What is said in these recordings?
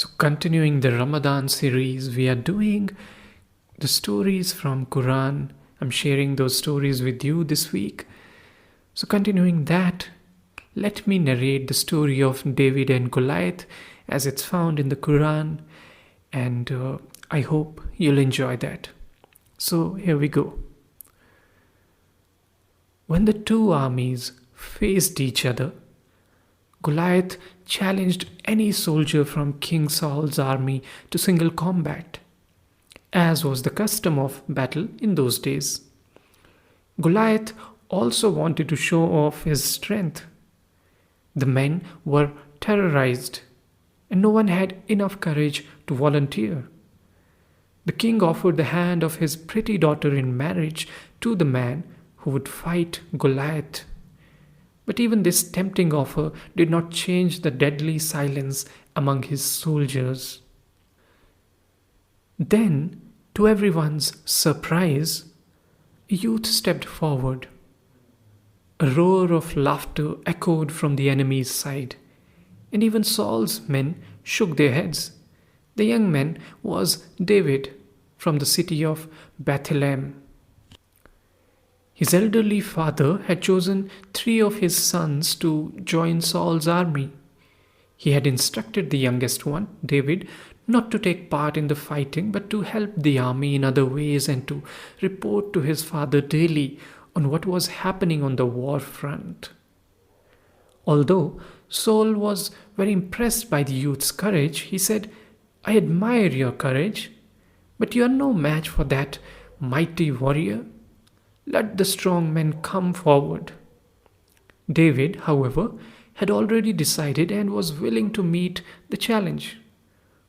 So, continuing the Ramadan series, we are doing the stories from Qur'an. I'm sharing those stories with you this week. So, continuing that, let me narrate the story of David and Goliath as it's found in the Qur'an, and I hope you'll enjoy that. So, here we go. When the two armies faced each other, Goliath challenged any soldier from King Saul's army to single combat, as was the custom of battle in those days. Goliath also wanted to show off his strength. The men were terrorized, and no one had enough courage to volunteer. The king offered the hand of his pretty daughter in marriage to the man who would fight Goliath. But even this tempting offer did not change the deadly silence among his soldiers. Then, to everyone's surprise, a youth stepped forward. A roar of laughter echoed from the enemy's side, and even Saul's men shook their heads. The young man was David from the city of Bethlehem. His elderly father had chosen 3 of his sons to join Saul's army. He had instructed the youngest one, David, not to take part in the fighting but to help the army in other ways and to report to his father daily on what was happening on the war front. Although Saul was very impressed by the youth's courage, he said, "I admire your courage, but you are no match for that mighty warrior. Let the strong men come forward." David, however, had already decided and was willing to meet the challenge.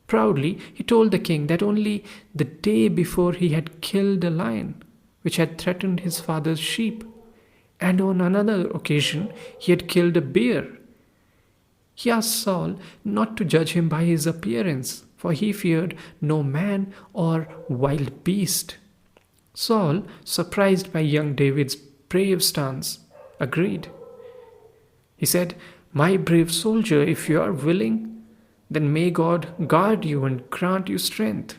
Proudly, he told the king that only the day before he had killed a lion, which had threatened his father's sheep, and on another occasion he had killed a bear. He asked Saul not to judge him by his appearance, for he feared no man or wild beast. Saul, surprised by young David's brave stance, agreed. He said, "My brave soldier, if you are willing, then may God guard you and grant you strength."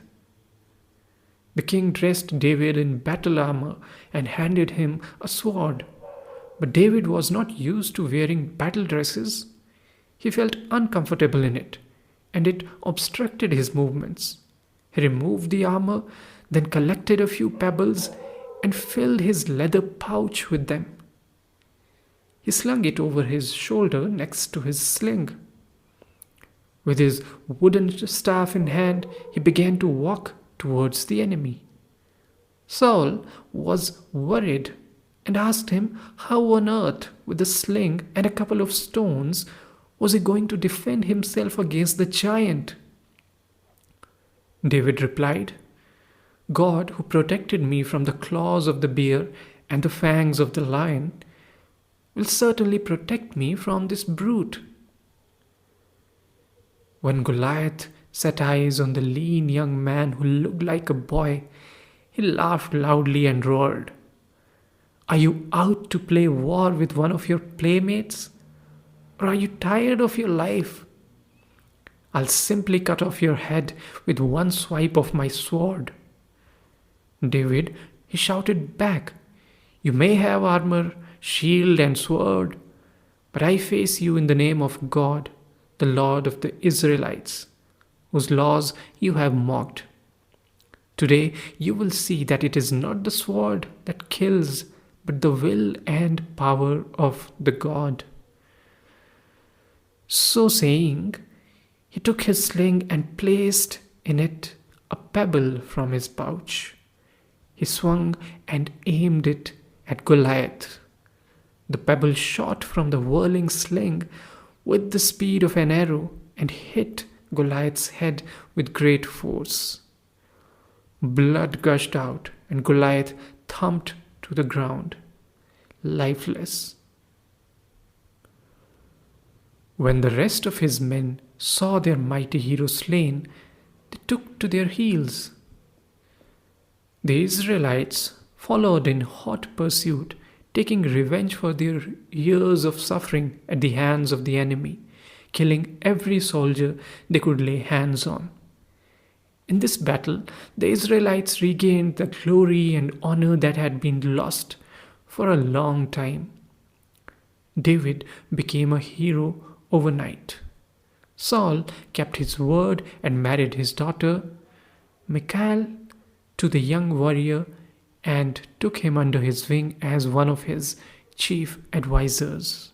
The king dressed David in battle armor and handed him a sword. But David was not used to wearing battle dresses. He felt uncomfortable in it, and it obstructed his movements. He removed the armor, then collected a few pebbles and filled his leather pouch with them. He slung it over his shoulder next to his sling. With his wooden staff in hand, he began to walk towards the enemy. Saul was worried and asked him how on earth, with a sling and a couple of stones, was he going to defend himself against the giant. David replied, "God, who protected me from the claws of the bear and the fangs of the lion, will certainly protect me from this brute." When Goliath set eyes on the lean young man who looked like a boy, he laughed loudly and roared, "Are you out to play war with one of your playmates? Or are you tired of your life? I'll simply cut off your head with one swipe of my sword." David, he shouted back, "You may have armor, shield, and sword, but I face you in the name of God, the Lord of the Israelites, whose laws you have mocked. Today you will see that it is not the sword that kills, but the will and power of the God." So saying, he took his sling and placed in it a pebble from his pouch. He swung and aimed it at Goliath. The pebble shot from the whirling sling with the speed of an arrow and hit Goliath's head with great force. Blood gushed out, and Goliath thumped to the ground, lifeless. When the rest of his men saw their mighty hero slain, they took to their heels. The Israelites followed in hot pursuit, taking revenge for their years of suffering at the hands of the enemy, killing every soldier they could lay hands on. In this battle, the Israelites regained the glory and honor that had been lost for a long time. David became a hero overnight. Saul kept his word and married his daughter, Michal, to the young warrior and took him under his wing as one of his chief advisors.